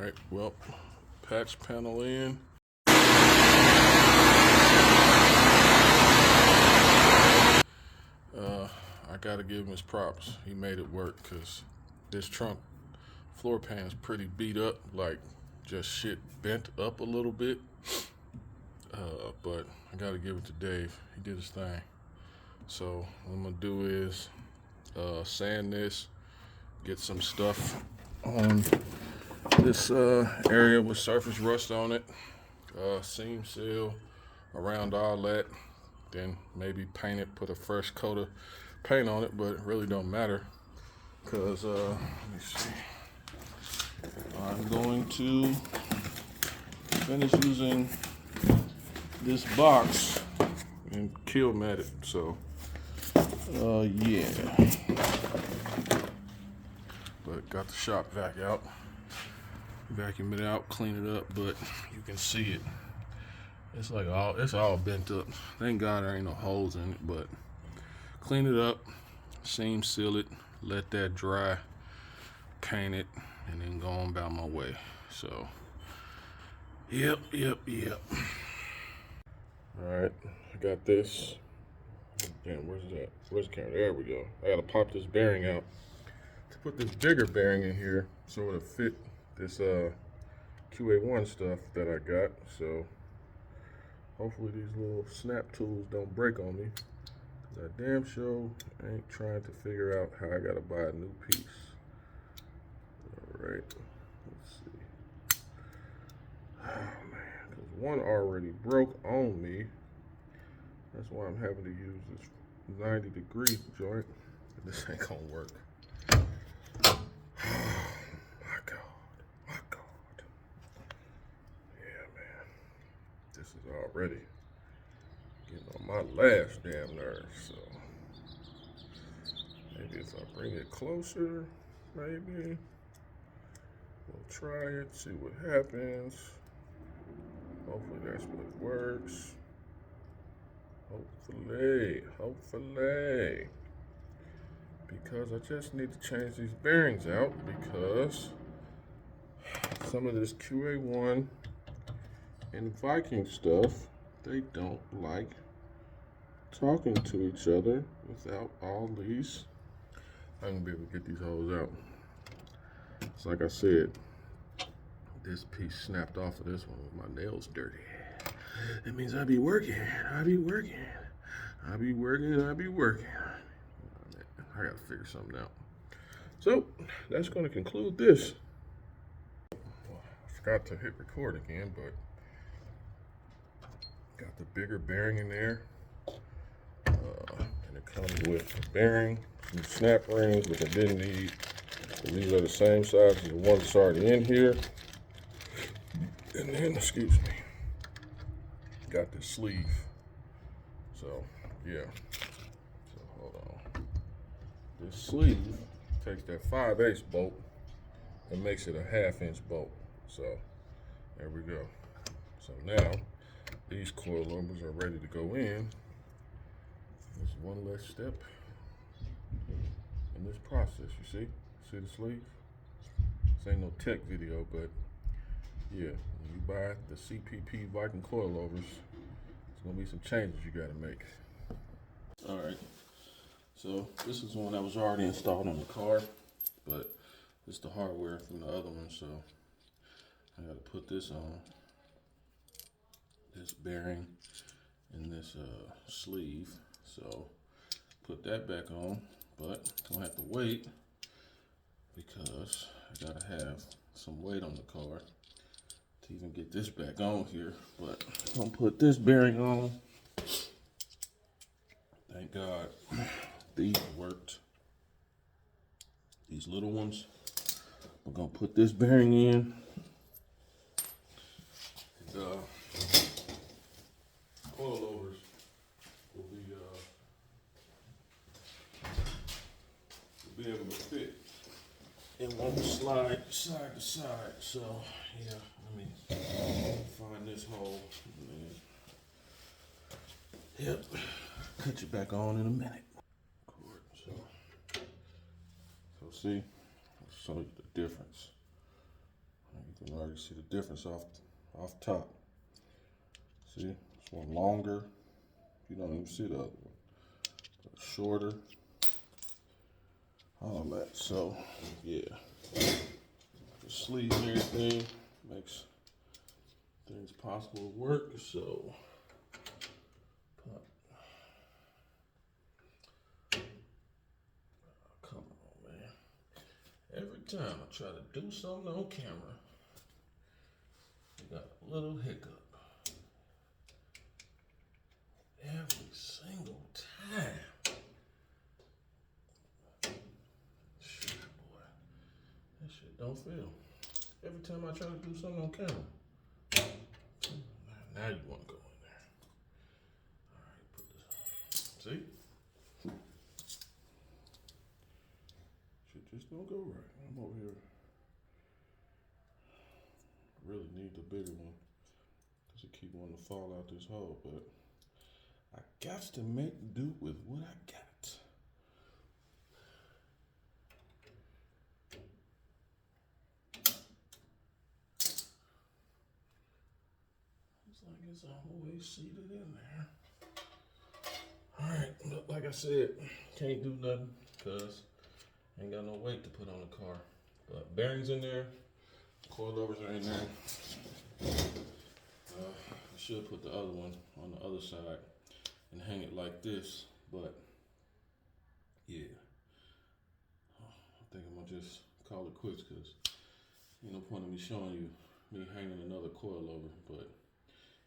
Alright, well, patch panel in. I gotta give him his props. He made it work, because this trunk floor pan is pretty beat up, like just shit bent up a little bit. But I gotta give it to Dave. He did his thing. So what I'm gonna do is sand this, get some stuff on this area with surface rust on it, seam seal around all that, then maybe paint it, put a fresh coat of paint on it, but it really don't matter, because let me see, I'm going to finish using this box and kill mat it. So yeah, but got the shop vac out, vacuum it out, clean it up, but you can see it. It's like it's all bent up. Thank God there ain't no holes in it, but clean it up, seam seal it, let that dry, paint it, and then go on about my way. So yep. Alright, I got this. Damn, where's that? Where's the camera? There we go. I gotta pop this bearing out to put this bigger bearing in here so it'll fit this QA1 stuff that I got. So hopefully these little snap tools don't break on me, because I damn sure ain't trying to figure out how I gotta buy a new piece. Alright, let's see. Oh man, because one already broke on me. That's why I'm having to use this 90-degree joint. This ain't gonna work. My God. Yeah, man. This is already getting on my last damn nerve. So maybe if I bring it closer, maybe we'll try it, see what happens. Hopefully that's what works. Hopefully. Because I just need to change these bearings out, because some of this QA1 and Viking stuff, they don't like talking to each other without all these. I'm gonna be able to get these holes out. It's like I said, this piece snapped off of this one with my nails dirty. It means I be working. I gotta figure something out. So that's gonna conclude this. I forgot to hit record again, but got the bigger bearing in there. And it comes with a bearing, some snap rings, which I didn't need. These are the same size as the one that's already in here. And then, excuse me, got this sleeve. So yeah, so hold on. This sleeve takes that 5/8 bolt and makes it a 1/2-inch bolt. So there we go. So now these coilovers are ready to go in. There's one less step in this process. You see the sleeve? This ain't no tech video, but yeah, when you buy the CPP Viking coilovers, there's gonna be some changes you gotta make. All right, so this is one that was already installed on the car, but it's the hardware from the other one, so I gotta put this on, this bearing and this sleeve. So put that back on, but I'm gonna have to wait, because I gotta have some weight on the car to even get this back on here. But I'm gonna put this bearing on. Thank God these worked. These little ones. We're gonna put this bearing in. And, coilovers will be able to fit. It won't slide side to side. So yeah, let me find this hole. Yep, cut you back on in a minute. So see, I'll show you the difference. You can already see the difference off top. See, this one longer. You don't even see the other one. Shorter. All that. So, yeah. The sleeve and everything makes things possible to work. So, come on, man. Every time I try to do something on camera, I got a little hiccup. Every single time. Shit, boy. That shit don't feel. Every time I try to do something on camera. Now you want to go in there. All right, put this on. See? Shit just don't go right. I'm over here. Really need the bigger one. Because it keep wanting to fall out this hole, but I got to make do with what I got. Looks like it's always seated in there. Alright, but like I said, can't do nothing because ain't got no weight to put on the car. But bearings in there, coilovers are in there. I should put the other one on the other side and hang it like this, but yeah, I think I'm gonna just call it quits because ain't no point in me showing you me hanging another coilover. But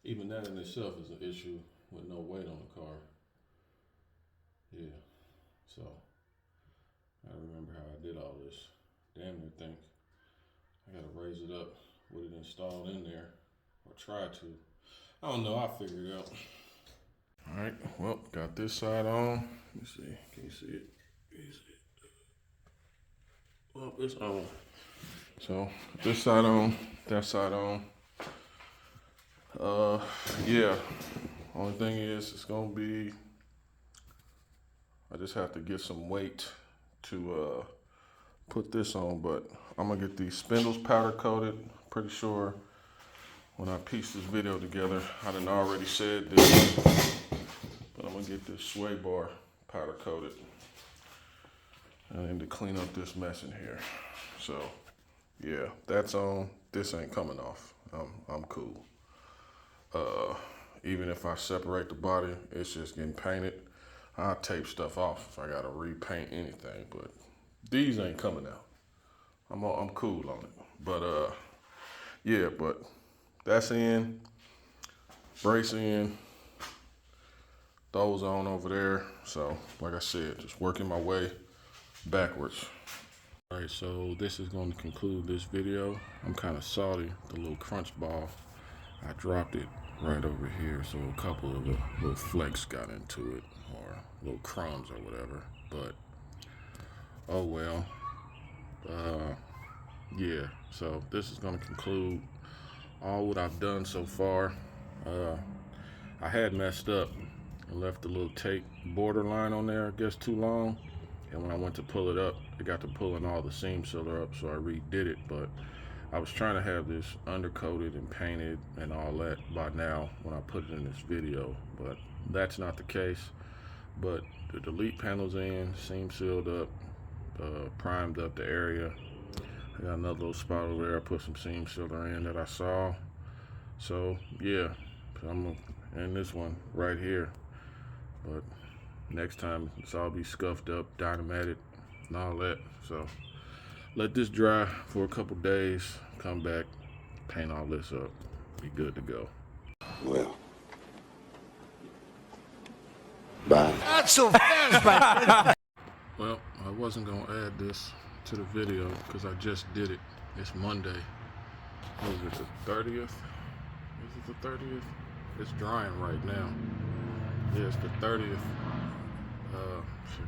even that in itself is an issue with no weight on the car. Yeah, so I remember how I did all this. Damn near think I gotta raise it up with it installed in there, or try to. I don't know, I'll figure it out. All right, well, got this side on. Let me see, can you see it? Can you see it? Well, it's on. So, this side on, that side on. Yeah, only thing is, it's gonna be, I just have to get some weight to put this on, but I'm gonna get these spindles powder coated. Pretty sure when I piece this video together, I done already said this, but I'm gonna get this sway bar powder coated. I need to clean up this mess in here. So yeah, that's on. This ain't coming off. I'm cool. Even if I separate the body, it's just getting painted. I'll tape stuff off if I gotta repaint anything, but these ain't coming out. I'm cool on it. But yeah, but that's in, brace in, those on over there. So like I said, just working my way backwards. All right, so this is going to conclude this video. I'm kind of salty, the little crunch ball. I dropped it right over here, so a couple of the little flakes got into it, or little crumbs or whatever, but oh well. Yeah, so this is going to conclude all what I've done so far. I had messed up and left the little tape borderline on there, I guess, too long. And when I went to pull it up, it got to pulling all the seam sealer up, so I redid it. But I was trying to have this undercoated and painted and all that by now when I put it in this video, but that's not the case. But the delete panel's in, seam sealed up, primed up the area. I got another little spot over there. I put some seam sealer in that I saw. So yeah, I'm gonna end this one right here. But next time it's all be scuffed up, dynamited, and all that. So let this dry for a couple days, come back, paint all this up, be good to go. Well, bye. Not so fast, man. Well, I wasn't gonna add this to the video because I just did it. It's Monday. What is it, the 30th? Is it the 30th? It's drying right now. Yeah, it's the 30th. Shit.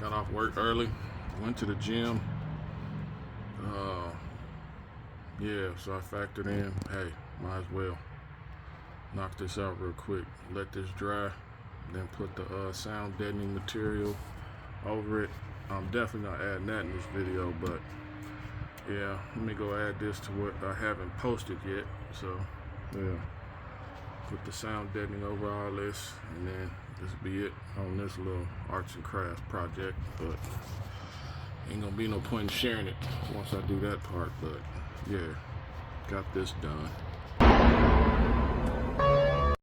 Got off work early, went to the gym. Yeah, so I factored in, hey, might as well knock this out real quick, let this dry, then put the sound deadening material over it. I'm definitely not adding that in this video, but Yeah, let me go add this to what I haven't posted yet. So, yeah, put the sound deadening over all this, and then this will be it on this little arts and crafts project. But ain't gonna be no point in sharing it once I do that part. But yeah, got this done.